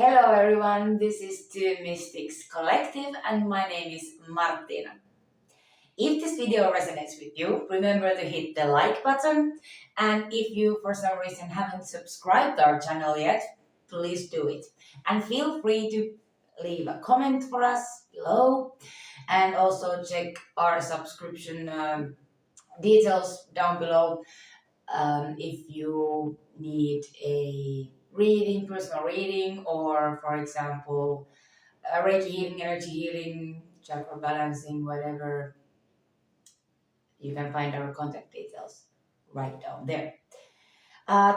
Hello everyone, this is Two Mystics Collective and my name is Martina. If this video resonates with you, remember to hit the like button, and if you for some reason haven't subscribed our channel yet, please do it. And feel free to leave a comment for us below, and also check our subscription details down below if you need a personal reading, or for example, Reiki healing, energy healing, chakra balancing, whatever, you can find our contact details right down there.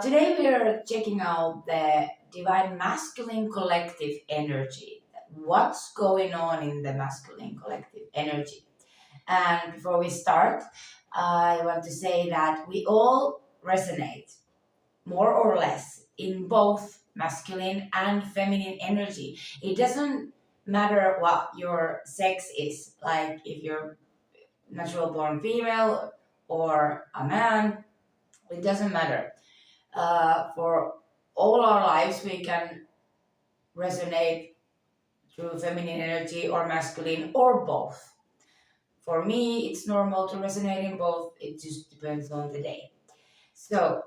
Today we are checking out the divine masculine collective energy. What's going on in the masculine collective energy? And before we start, I want to say that we all resonate more or less in both masculine and feminine energy. It doesn't matter what your sex is, like if you're natural born female or a man, it doesn't matter. For all our lives, we can resonate through feminine energy or masculine or both. For me, it's normal to resonate in both, it just depends on the day. So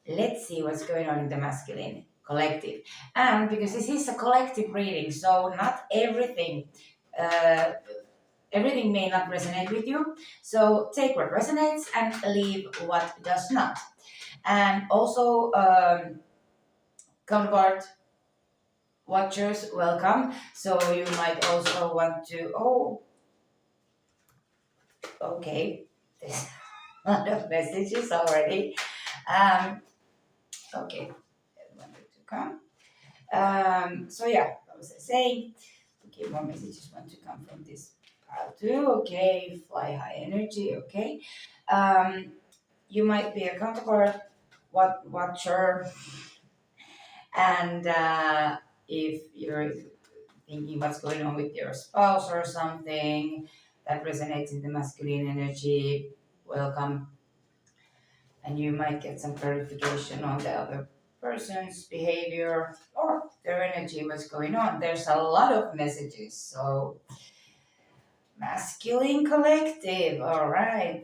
let's see what's going on in the masculine collective. And because this is a collective reading, so not everything may not resonate with you. So take what resonates and leave what does not. And also, counterpart watchers, welcome. So you might also want to, okay, there's a lot of messages already. Okay, wanted to come. So yeah, I was saying, okay, more messages want to come from this pile too. Okay, fly high energy. Okay, you might be a counterpart watcher, and if you're thinking what's going on with your spouse or something that resonates in the masculine energy, welcome. And you might get some clarification on the other person's behavior or their energy, what's going on. There's a lot of messages. So, masculine collective, all right.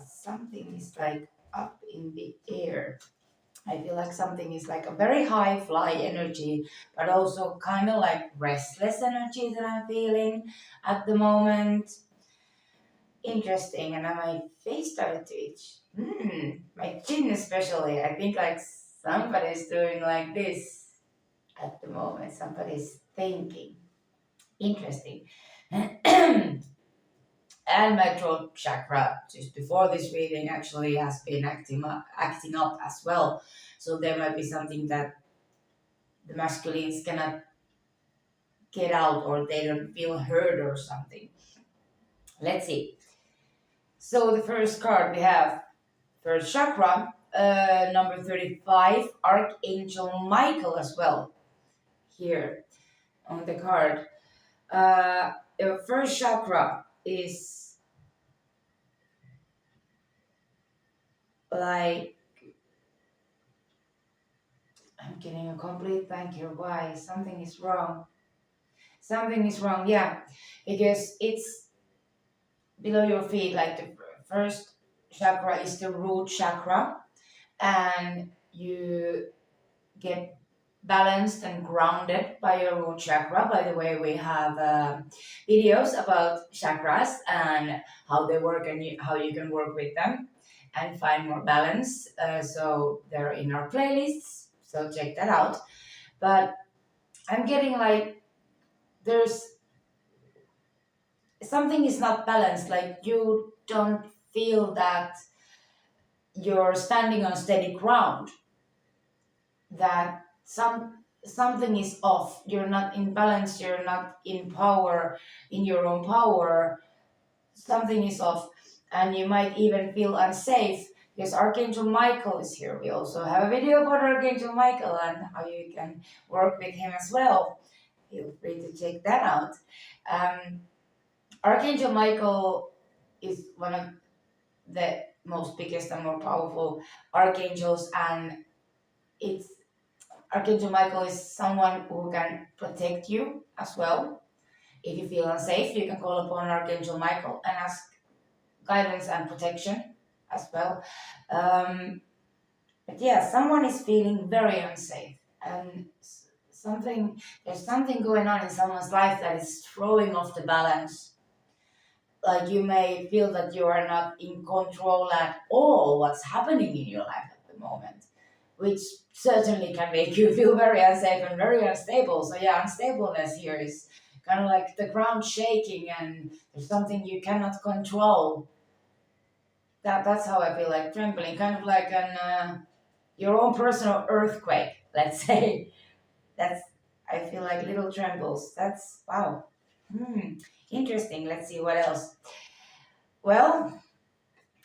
Something is like up in the air. I feel like something is like a very high fly energy, but also kind of like restless energy that I'm feeling at the moment. Interesting, and now my face started to itch. My chin especially. I think like somebody's doing like this at the moment. Somebody's thinking. Interesting. And my throat chakra, just before this reading, actually has been acting up as well. So there might be something that the masculines cannot get out, or they don't feel heard or something. Let's see. So the first card we have, first chakra, number 35, Archangel Michael as well, here on the card. Your first chakra is like, I'm getting a complete blank here. Why? Something is wrong. Something is wrong, yeah, because it's below your feet. Like the first chakra is the root chakra, and you get balanced and grounded by your root chakra. By the way, we have videos about chakras and how they work, and how you can work with them and find more balance. So they're in our playlists, so check that out. But I'm getting like there's something is not balanced, like you don't feel that you're standing on steady ground, that something is off, you're not in balance, you're not in power, in your own power, something is off, and you might even feel unsafe because Archangel Michael is here. We also have a video about Archangel Michael and how you can work with him as well. Feel free to check that out. Archangel Michael is one of the most biggest and more powerful archangels, and it's Archangel Michael is someone who can protect you as well. If you feel unsafe, you can call upon Archangel Michael and ask guidance and protection as well. But yeah, someone is feeling very unsafe, and there's something going on in someone's life that is throwing off the balance. Like you may feel that you are not in control at all what's happening in your life at the moment, which certainly can make you feel very unsafe and very unstable. So yeah, unstableness here is kind of like the ground shaking and there's something you cannot control. That's how I feel, like trembling, kind of like an your own personal earthquake, let's say. That's, I feel like little trembles. That's wow. Interesting. Let's see what else. Well,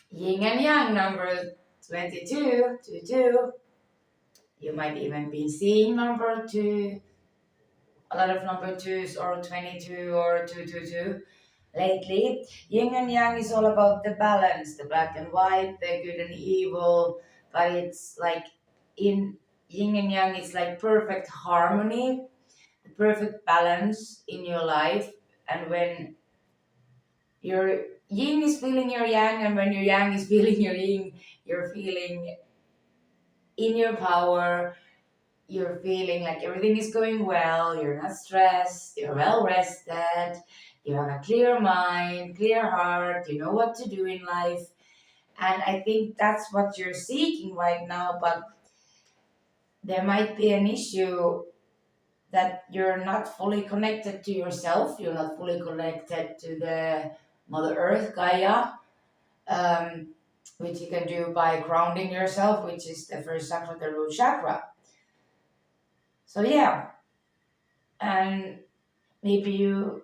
yin and yang number 22, 22. You might even be seeing number 2, a lot of number 2s, or 22 or 222 lately. Yin and yang is all about the balance, the black and white, the good and evil, but it's like in yin and yang, it's like perfect harmony, the perfect balance in your life. And when your yin is feeling your yang, and when your yang is feeling your yin, you're feeling in your power, you're feeling like everything is going well, you're not stressed, you're well rested, you have a clear mind, clear heart, you know what to do in life. And I think that's what you're seeking right now, but there might be an issue that you're not fully connected to yourself, you're not fully connected to the Mother Earth, Gaia, which you can do by grounding yourself, which is the first chakra, the root chakra. So yeah, and maybe you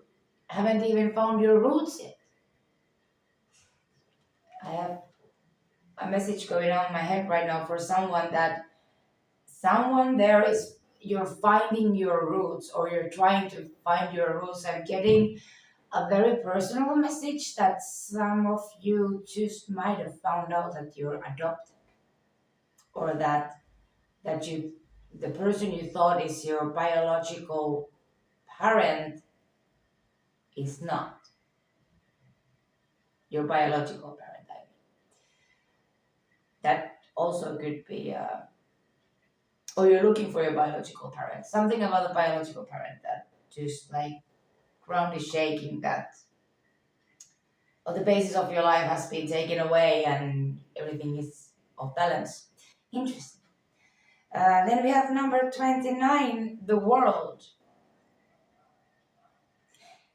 haven't even found your roots yet. I have a message going on in my head right now for someone, that someone there is, you're finding your roots, or you're trying to find your roots. I'm getting a very personal message that some of you just might have found out that you're adopted, or that you, the person you thought is your biological parent is not your biological parent. I mean, that also could be, or you're looking for your biological parent. Something about the biological parent that just like ground is shaking, that or the basis of your life has been taken away and everything is off balance. Interesting. Then we have number 29, the world.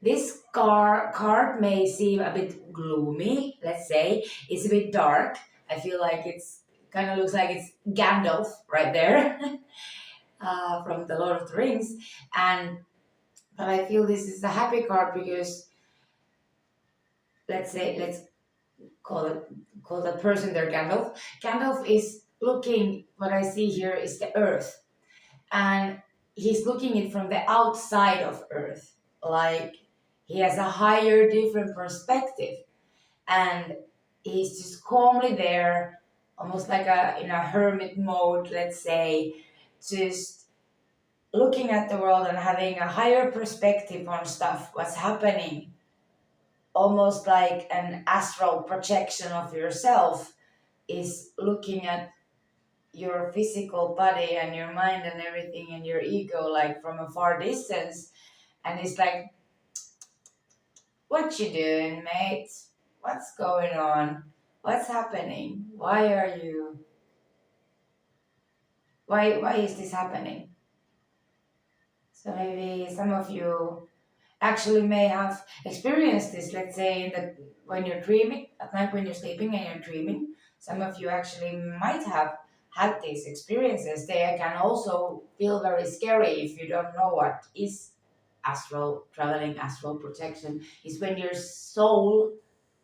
This card may seem a bit gloomy, let's say. It's a bit dark. I feel like it's kind of looks like it's Gandalf right there from the Lord of the Rings. But I feel this is a happy card because let's call the person there Gandalf. Gandalf is looking, what I see here is the earth. And he's looking it from the outside of earth. Like he has a higher, different perspective. And he's just calmly there, almost like in a hermit mode, let's say, just looking at the world and having a higher perspective on stuff, what's happening, almost like an astral projection of yourself is looking at your physical body and your mind and everything and your ego like from a far distance, and it's like, what you doing, mate? What's going on? What's happening? Why is this happening? So maybe some of you actually may have experienced this, let's say when you're dreaming at night, when you're sleeping and you're dreaming. Some of you actually might have had these experiences. They can also feel very scary if you don't know what is astral traveling, astral projection. Is when your soul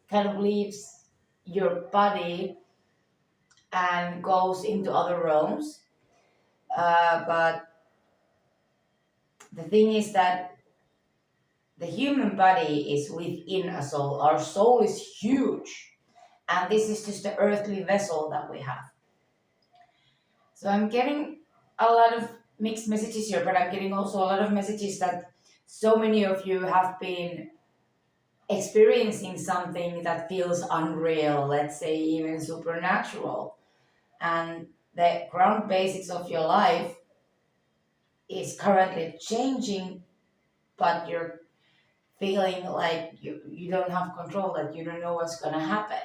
kind of leaves your body and goes into other realms. But the thing is that the human body is within a soul. Our soul is huge. And this is just the earthly vessel that we have. So I'm getting a lot of mixed messages here, but I'm getting also a lot of messages that so many of you have been experiencing something that feels unreal, let's say even supernatural, and the ground basics of your life is currently changing, but you're feeling like you don't have control, that you don't know what's going to happen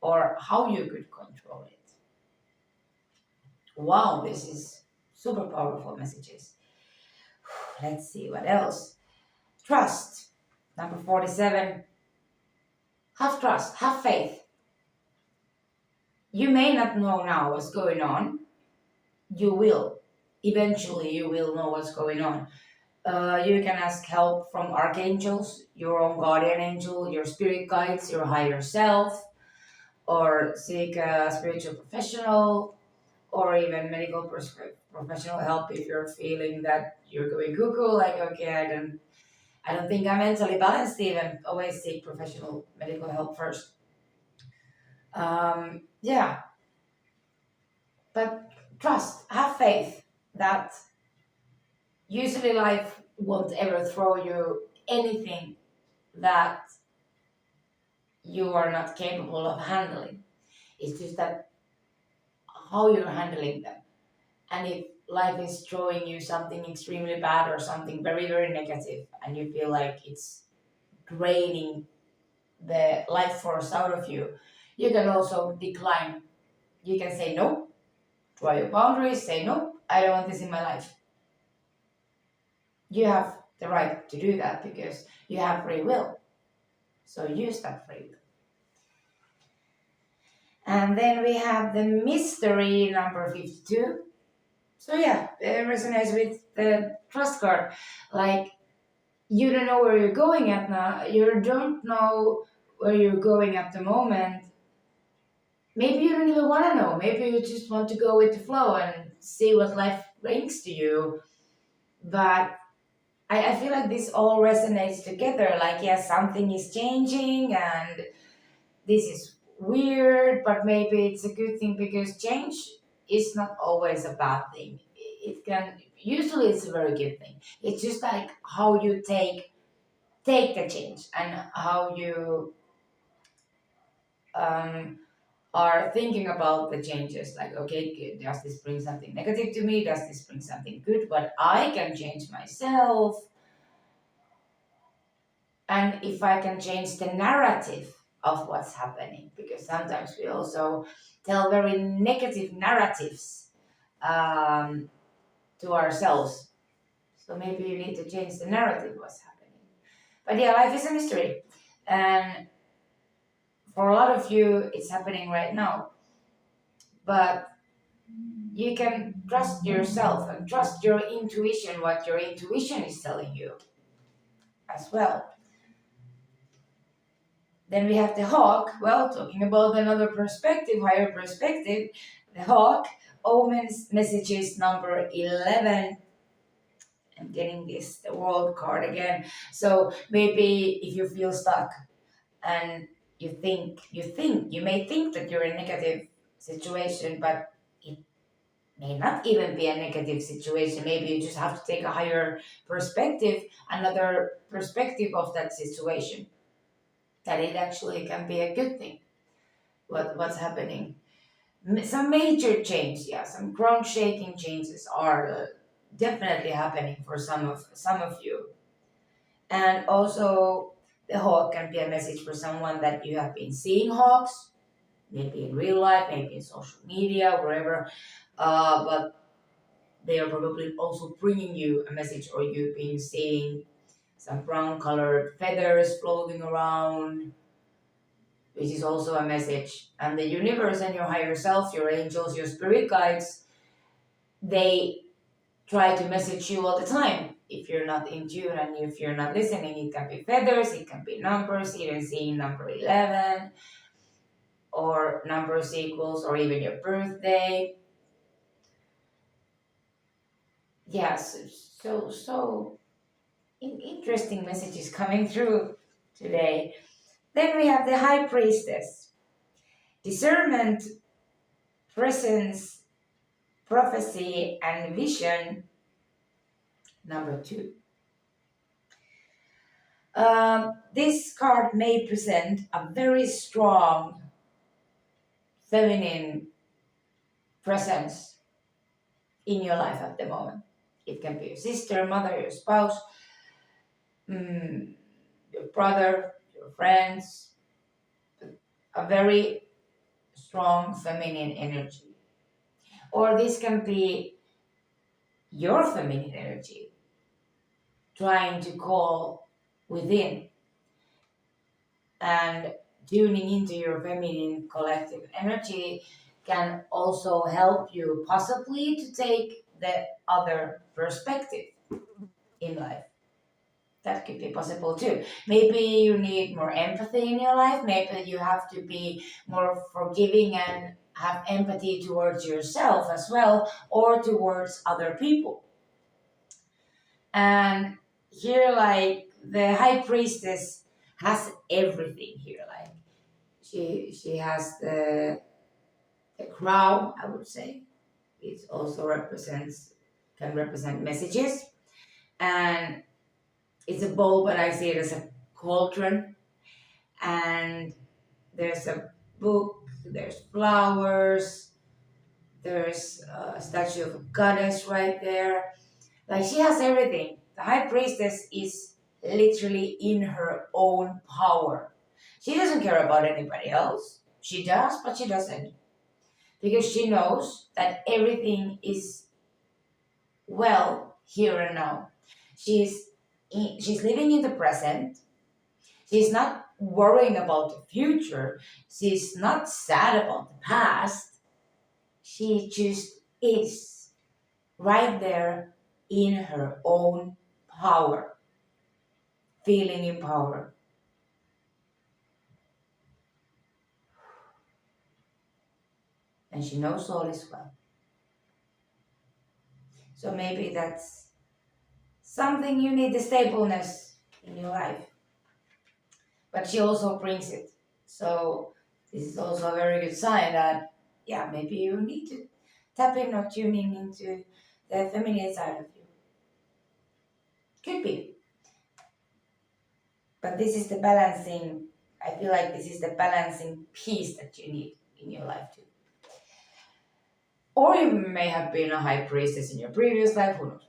or how you could control it. Wow, this is super powerful messages. Let's see what else. Trust. Number 47. Have trust, have faith. You may not know now what's going on. You will. Eventually, you will know what's going on. You can ask help from archangels, your own guardian angel, your spirit guides, your higher self, or seek a spiritual professional, or even medical professional help if you're feeling that you're going cuckoo. Like, okay, I don't think I'm mentally balanced. Even always seek professional medical help first. Yeah, but trust, have faith that usually life won't ever throw you anything that you are not capable of handling. It's just that how you're handling them. And if life is throwing you something extremely bad or something very, very negative, and you feel like it's draining the life force out of you, you can also decline. You can say no, draw your boundaries, say no, I don't want this in my life. You have the right to do that because you have free will. So use that free will. And then we have the mystery number 52. So yeah, it resonates with the trust card. Like, you don't know where you're going at now. You don't know where you're going at the moment. Maybe you don't even want to know. Maybe you just want to go with the flow and see what life brings to you. But I feel like this all resonates together. Like, yeah, something is changing and this is weird, but maybe it's a good thing because change is not always a bad thing. It can, usually it's a very good thing. It's just like how you take the change and how you are thinking about the changes. Like, okay, does this bring something negative to me? Does this bring something good? But I can change myself. And if I can change the narrative of what's happening, because sometimes we also tell very negative narratives to ourselves. So maybe you need to change the narrative what's happening. But yeah, life is a mystery. And for a lot of you, it's happening right now. But you can trust yourself and trust your intuition, what your intuition is telling you as well. Then we have the hawk. Well, talking about another perspective, higher perspective, the hawk, omens, messages number 11. I'm getting this, the world card again. So maybe if you feel stuck and you may think that you're in a negative situation, but it may not even be a negative situation. Maybe you just have to take a higher perspective, another perspective of that situation, that it actually can be a good thing. What's happening? Some major change, yeah, some ground shaking changes are definitely happening for some of you. And also, the hawk can be a message for someone that you have been seeing hawks, maybe in real life, maybe in social media, wherever. But they are probably also bringing you a message, or you've been seeing some brown colored feathers floating around, which is also a message. And the universe and your higher self, your angels, your spirit guides, they try to message you all the time. If you're not in tune and if you're not listening, it can be feathers, it can be numbers, even seeing number 11 or number sequels or even your birthday. Yes, so interesting messages coming through today. Then we have the high priestess. Discernment, presence, prophecy and vision number 2. This card may present a very strong feminine presence in your life at the moment. It can be your sister, mother, your spouse, your brother, your friends, a very strong feminine energy. Or this can be your feminine energy trying to call within and tuning into your feminine collective energy can also help you possibly to take the other perspective in life. That could be possible too. Maybe you need more empathy in your life. Maybe you have to be more forgiving and have empathy towards yourself as well, or towards other people. And here, like the high priestess has everything here. Like she has the crown, I would say. It also can represent messages, and it's a bowl, but I see it as a cauldron. And there's a book, there's flowers, there's a statue of a goddess right there. Like she has everything. The high priestess is literally in her own power. She doesn't care about anybody else. She does, but she doesn't. Because she knows that everything is well here and now. She's living in the present. She's not worrying about the future. She's not sad about the past. She just is right there in her own power, feeling empowered. And she knows all is well. So maybe that's something you need, the stableness in your life. But she also brings it. So this is also a very good sign that, yeah, maybe you need to tap in or tune in into the feminine side of you. Could be. But this is the balancing, I feel like this is the balancing piece that you need in your life too. Or you may have been a high priestess in your previous life, who knows?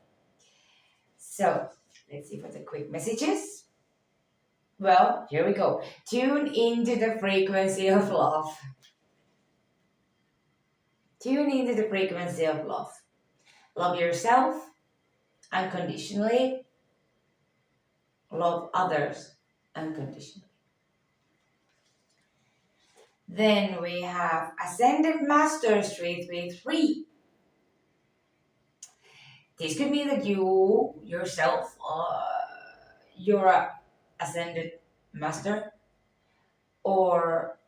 So let's see for the quick messages. Well, here we go. Tune into the frequency of love. Tune into the frequency of love. Love yourself unconditionally. Love others unconditionally. Then we have Ascended Masters 333. This could mean that you yourself, you're a Ascended Master, or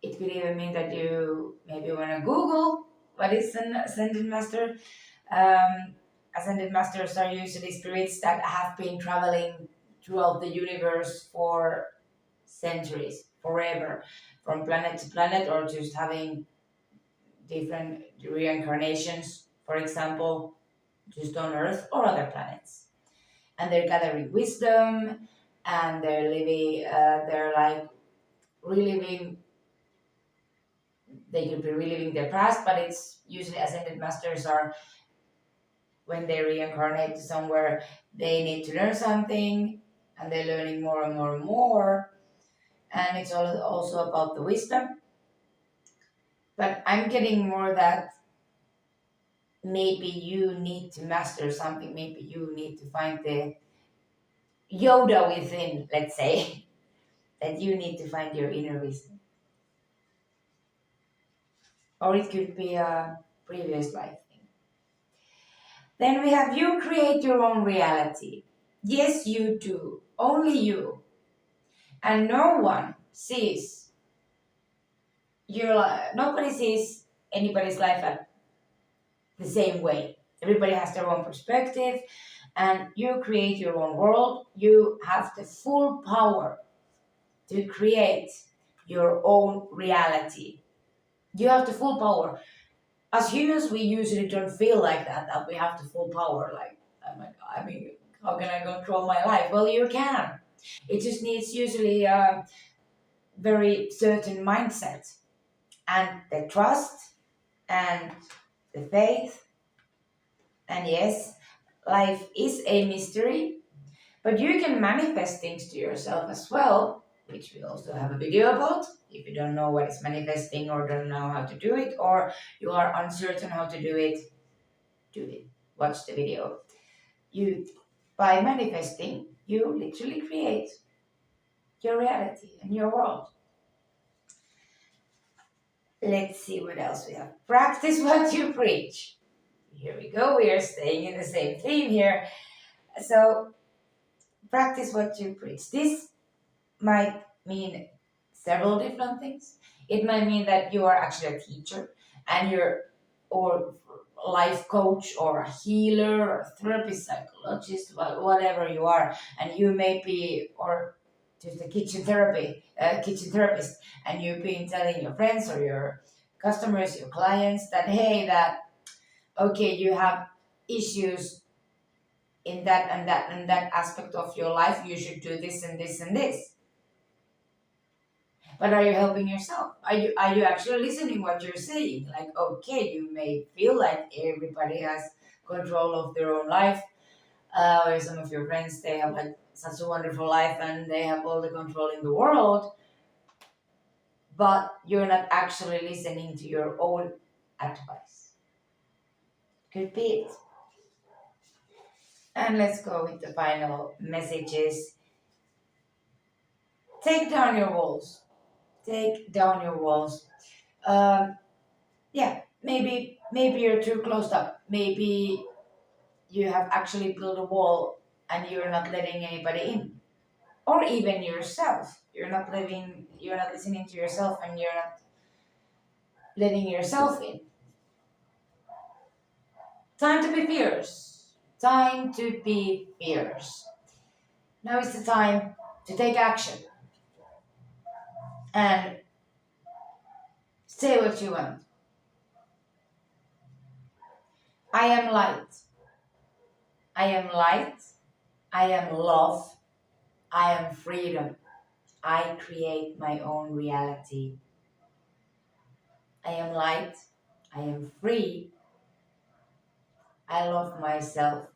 it could even mean that you maybe want to Google what is an Ascended Master. Ascended Masters are usually spirits that have been traveling throughout the universe for centuries, forever, from planet to planet, or just having different reincarnations, for example, just on Earth or other planets. And they're gathering wisdom, and they're living, they're like reliving, they could be reliving their past, but it's usually Ascended Masters are when they reincarnate somewhere, they need to learn something, and they're learning more and more and more. And it's also about the wisdom. But I'm getting more that maybe you need to master something, maybe you need to find the Yoda within, let's say, that you need to find your inner wisdom. Or it could be a previous life thing. Then we have you create your own reality. Yes, you do. Only you. And no one sees your life. Nobody sees anybody's life at the same way. Everybody has their own perspective, and you create your own world. You have the full power to create your own reality. You have the full power. as humans, we usually don't feel like that we have the full power. Like, I mean, how can I control my life? Well, you can. It just needs usually a very certain mindset and the trust and the faith. And yes, life is a mystery, but you can manifest things to yourself as well, which we also have a video about. If you don't know what is manifesting or don't know how to do it, or you are uncertain how to do it, do it. Watch the video. You, by manifesting, you literally create your reality and your world. Let's see what else we have. Practice what you preach. Here we go. We are staying in the same theme here. So, practice what you preach. This might mean several different things. It might mean that you are actually a teacher and you're or life coach or a healer or therapist, psychologist, whatever you are, and you may be or just a kitchen therapist, and you've been telling your friends or your customers, your clients that hey, that okay, you have issues in that and that and that aspect of your life. You should do this and this and this. But are you helping yourself? Are you actually listening what you're saying? Like, okay, you may feel like everybody has control of their own life, or some of your friends they have like such a wonderful life and they have all the control in the world, but you're not actually listening to your own advice. Could be it. And let's go with the final messages. Take down your walls. Take down your walls. Yeah, maybe you're too closed up. Maybe you have actually built a wall and you're not letting anybody in, or even yourself. You're not listening to yourself, and you're not letting yourself in. Time to be fierce. Time to be fierce. Now is the time to take action and say what you want. I am light. I am light. I am love. I am freedom. I create my own reality. I am light. I am free. I love myself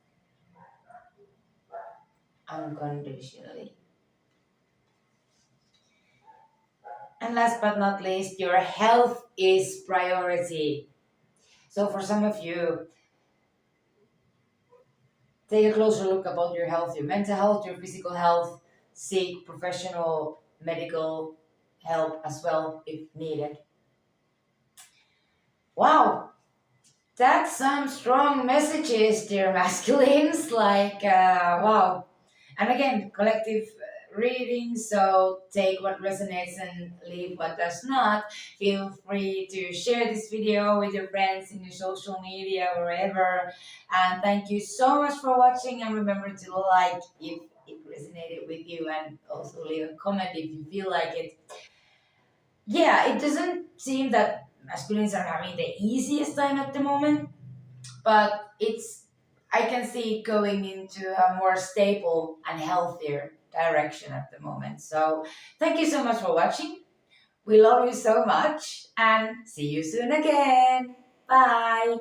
unconditionally. And last but not least, your health is priority. So for some of you, take a closer look about your health, your mental health, your physical health. Seek professional medical help as well if needed. Wow, that's some strong messages, dear masculines. Like, wow. And again, collective reading, so take what resonates and leave what does not. Feel free to share this video with your friends in your social media, wherever. And thank you so much for watching. And remember to like if it resonated with you, and also leave a comment if you feel like it. Yeah, it doesn't seem that masculines are having the easiest time at the moment, but I can see it going into a more stable and healthier direction at the moment. So thank you so much for watching. We love you so much, and see you soon again. Bye.